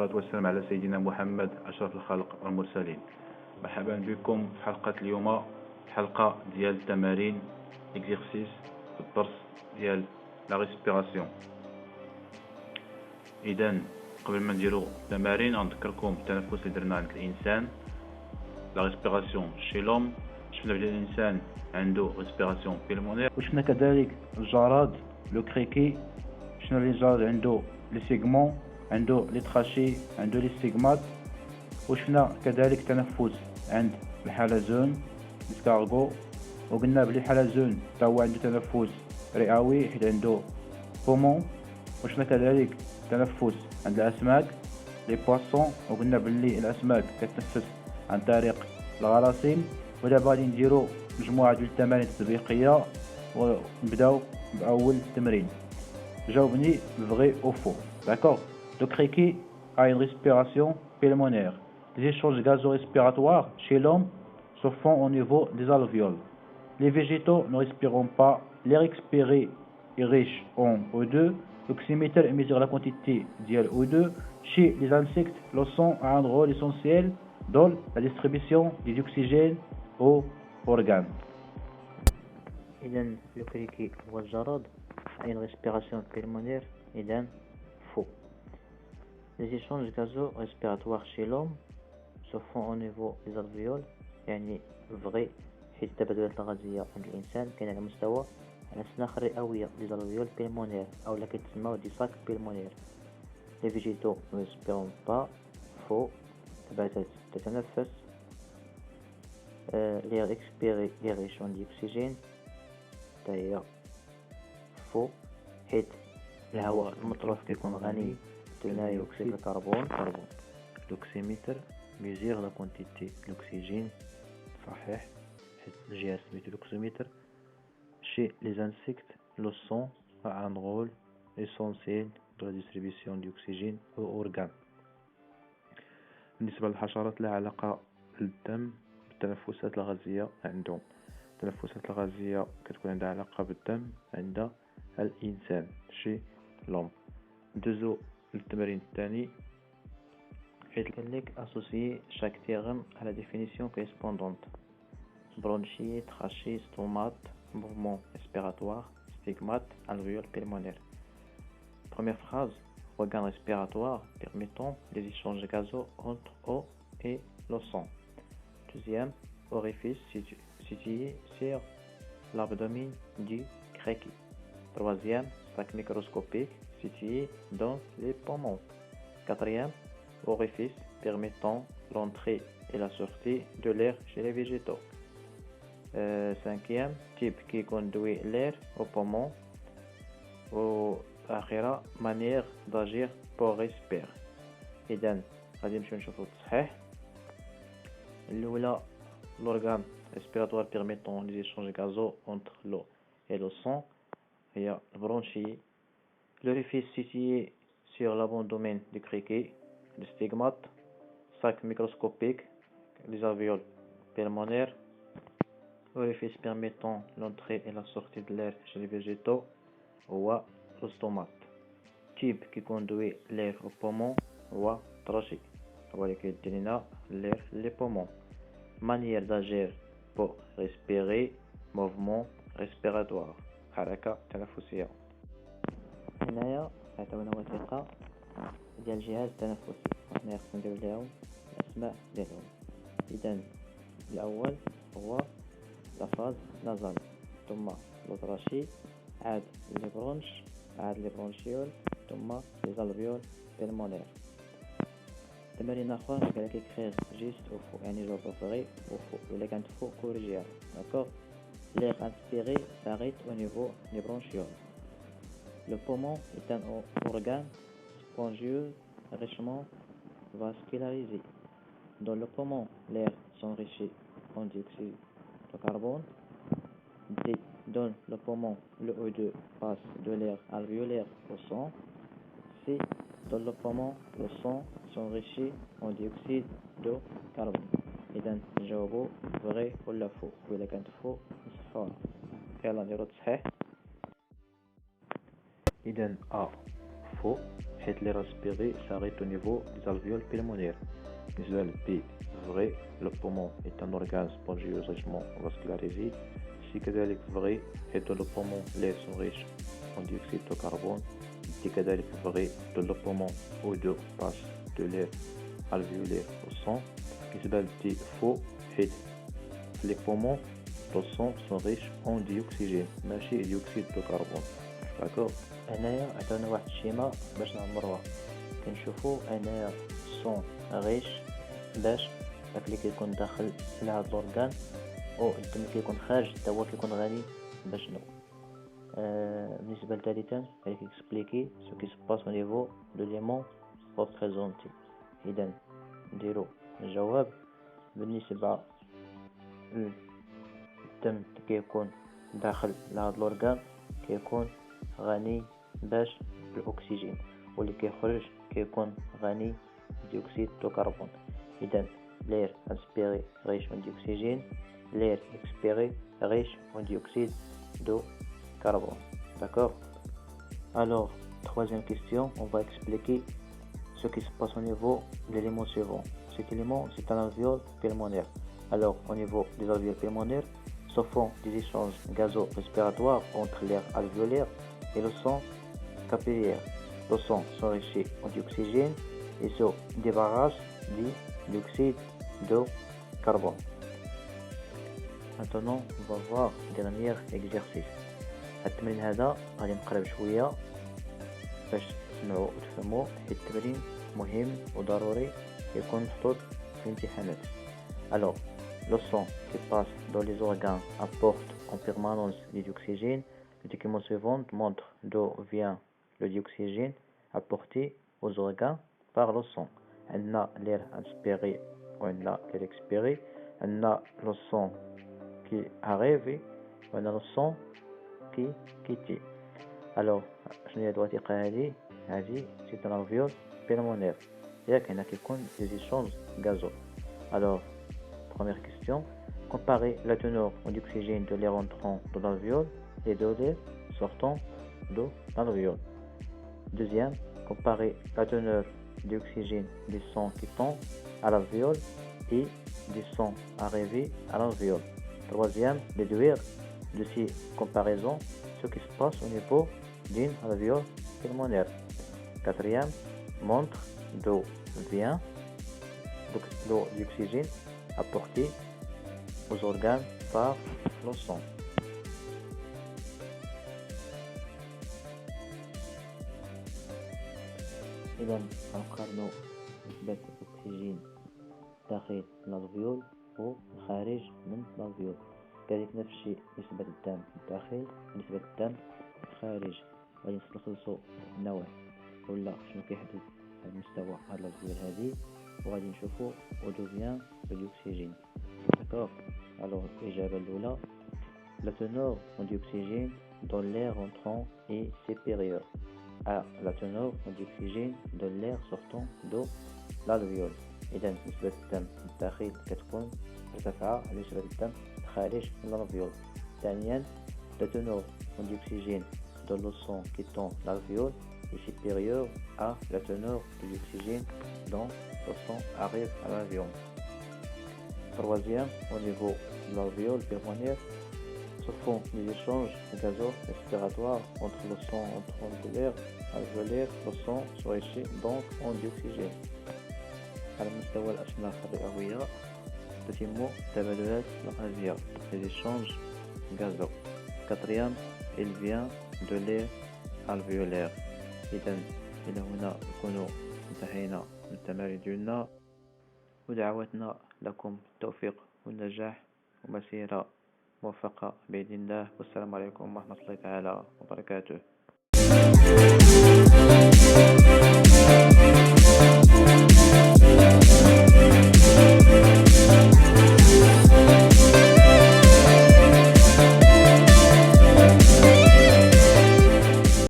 والصلاة والسلام على سيدنا محمد أشرف الخلق والمرسلين. مرحبا بكم في حلقة اليوم، حلقة ديال التمارين اكزيرسيس في الدرس ديال لا ريسبيراسيون. إذا قبل ما نديرو التمارين غنذكركم التنفس اللي درنا عند الإنسان. لا ريسبيراسيون شي لوم، شفنا بلي الإنسان عنده ريسبيراسيون بيلمونير، وشفنا كذلك الجراد لو كريكي، شفنا لي الجراد عنده لي سيغمون، عنده لي تراشي، عنده لي ستيغمات. وشفنا كذلك تنفس عند الحلزون الاسكارغو، وقلنا بلي الحلزون تا هو عنده تنفس رئوي حيت عنده بومون. وشفنا كذلك تنفس عند الاسماك لي بواسون، وقلنا بلي الاسماك كتنفس عن طريق الغراصين. ودابا غادي نديرو مجموعه ديال التمارين التطبيقيه، ونبداو باول تمرين. جاوبني vrai ou faux. D'accord. Le criquet a une respiration pulmonaire. Les échanges gazorespiratoires chez l'homme se font au niveau des alvéoles. Les végétaux ne respirent pas. L'air expiré est riche en O2. L'oxymètre mesure la quantité de O2. Chez les insectes, le sang a un rôle essentiel dans la distribution de l'oxygène aux organes. إذن le criquet والجراد a une respiration pulmonaire. إذن faux. Les échanges gazorespiratoires chez l'homme se font au niveau des alvéoles. يعني vrai، حيث التبادلات الغازية عند الإنسان كاين على مستوى الأسناخ الرئوية des alvéoles pulmonaires، أو لا كيتسموا دي sacs pulmonaires. Les végétaux ne respirent pas. faux. النباتات تتنفس. l'air expiré est riche en dioxygène. هي فو، حيت الهواء المطروح كيكون غني بثاني اكسيد الكربون. لوكسيميتر ميزير لا كونتيتي لوكسيجين. صحيح، حيت الجهاز سميتو لوكسيميتر. chez les insectes le sang a un rôle essentiel dans la distribution d'oxygène aux organes. بالنسبة للحشرات لها علاقة بالدم بالتنفسات الغازية عندهم. التنفسات الغازية كتكون عندها علاقة بالدم عند الإنسان شي لوم. ندوزو للتمرين الثاني، حيث قال لك associer chaque terme à la définition correspondante. bronchie, trachée, stomate, mouvement respiratoire, stigmate, alvéole pulmonaire. Première phrase, organe respiratoire permettant les échanges gazeux entre eau et le sang. Deuxième, orifice situé sur l'abdomen du criquet. Troisième, sac microscopique situé dans les poumons. Quatrième, orifice permettant l'entrée et la sortie de l'air chez les végétaux. Cinquième, type qui conduit l'air au poumon. وآخرة manière d'agir pour respirer. إذن غادي نمشيو نشوفو التصحيح. الأولى، l'organe respiratoire permettant les échanges gazeux entre l'eau et le sang هي البرونشي. l'orifice situé sur l'abdomen du criquet, le stigmate. sac microscopique, les alvéoles pulmonaires. l'orifice permettant l'entrée et la sortie de l'air chez les végétaux هو le stomate. type qui conduit l'air au poumon هو trachée، هو اللي كيدي لنا l'air les poumons. manière d'agir pour respirer، mouvement respiratoire، حركة تنفسية. هنايا عطاونا وثيقة ديال الجهاز التنفسي، حنا خصنا نديرو ليهم الأسماء ديالهم. إذن الأول هو لا فاز نازال، ثم لو تراشي، عاد لي برونش، عاد لي برونشيول، ثم لي زالفيول بيلمونير. تمارين أخرى قالك écrire juste ou faux، يعني جواب vrai ou faux. إلا كانت faux كوريجيها. d'accord. l'air inspiré s'arrête au niveau des bronchioles. Le poumon est un organe spongieux richement vascularisé. Dans le poumon, l'air s'enrichit en dioxyde de carbone. Dans le poumon, le O2 passe de l'air alvéolaire au sang. C. Dans le poumon, le sang s'enrichit en dioxyde de carbone. إذن نجاوبو vrai ولا faux. وإلا كانت faux نصحوها. يلا نديرو التصحيح. إذن A faux، حيث l'air aspiré s'arrête au niveau des alvéoles pulmonaires. Visuel B, vrai, le poumon est un organe spongieux richement vascularisé. Si كذلك vrai, حيث le poumon l'air sont riches en dioxyde de carbone. Si كذلك vrai, dans le poumon O2 passe de l'air alvéolaire au sang. بالنسبة D, faux, حيث les poumons le sang sont riches en dioxygène ماشي dioxyde de carbone. D'accord. هنايا عطاونا واحد الشيما باش نعمروها. كنشوفو هنايا الصون ريش باش داك اللي كيكون داخل لهاد لورغان او الدم كيكون خارج حتى هو كيكون غني باش نو. بالنسبه لثالثا غادي كيكسبليكي سو كي سباس او نيفو دو ليمون ريبريزونتي. اذا نديرو الجواب بالنسبه الدم كيكون داخل لهاد لورغان كيكون غني باش بالاكسجين واللي كيخرج كيكون غني ديوكسيد دو كربون. اذا l'air inspiré riche en dioxygène, l'air expiré riche en dioxyde de carbone. D'accord. Alors, troisième question, on va expliquer ce qui se passe au niveau de l'élément suivant. Cet élément, c'est un alvéole pulmonaire. Alors, au niveau des alvéoles pulmonaires, se font des échanges gazo-respiratoires entre l'air alvéolaire et le sang capillaire. Le sang s'enrichit en dioxygène et se débarrasse du dioxyde de carbone. Maintenant, on va voir le dernier exercice. التمرين هذا غادي نقرب شوية باش تسمعوا وتفهموا، حيت التمرين مهم وضروري يكون محطوط في الامتحانات. Alors, le sang qui passe dans les organes apporte en permanence du dioxygène. Le document suivant montre d'où vient le dioxygène apporté aux organes par le sang. On a l'air inspiré ou on a l'air expiré. On a le sang qui arrive et on a le sang qui quitte. Alors, شنو هي الوثيقة هذه c'est un alvéole pulmonaire. ياك هنا كيكون des échanges gazeux. Alors, première question, comparer la teneur en oxygène de l'air entrant dans l'alvéole et de l'air sortant de l'alvéole. Deuxième, comparer la teneur d'oxygène du sang quittant à l'alvéole et du sang arrivé à l'alvéole. Troisième, déduire de ces comparaisons ce qui se passe au niveau d'une alvéole pulmonaire. Quatrième, montre d'où vient l'oxygène apporté aux organes par le sang. إذا غنقارنو نسبة الأكسجين داخل الألفيول والخارج من الألفيول. كذلك نفس الشيء نسبة الدم الداخل ونسبة الدم الخارج. غادي نستخلصو النوع ولا شنو كيحدد المستوى هاد الألفيول هادي، وغادي نشوفو d'où vient l'oxygène. D'accord. Alors, l'إجابة الأولى la teneur en dioxygène dans l'air entrant est supérieure à la teneur en dioxygène dans l'air sortant de l'alvéole. إذا نسبة الدم الداخل كتكون مرتفعة على نسبة الدم الخارج من الألفيول. ثانيا la teneur en dioxygène dans le sang quittant l'alvéole est supérieure à la teneur de l'oxygène dans le sang arrive à l'alvéole. Troisième, au niveau de l'alvéole pulmonaire, se font des échanges gazo-respiratoires entre le sang entrant de l'air alvéolaire. Le sang s'enrichit donc en dioxygène. على مستوى الأشلاء الرئوية تتم تبادلات الغازية les échanges gazeux. Quatrième, il vient de l'air alvéolaire. إذن إلى هنا نكون انتهينا من التمارين ديالنا، ودعواتنا لكم التوفيق والنجاح ومسيرة موفقة بإذن الله. والسلام عليكم ورحمة الله تعالى وبركاته.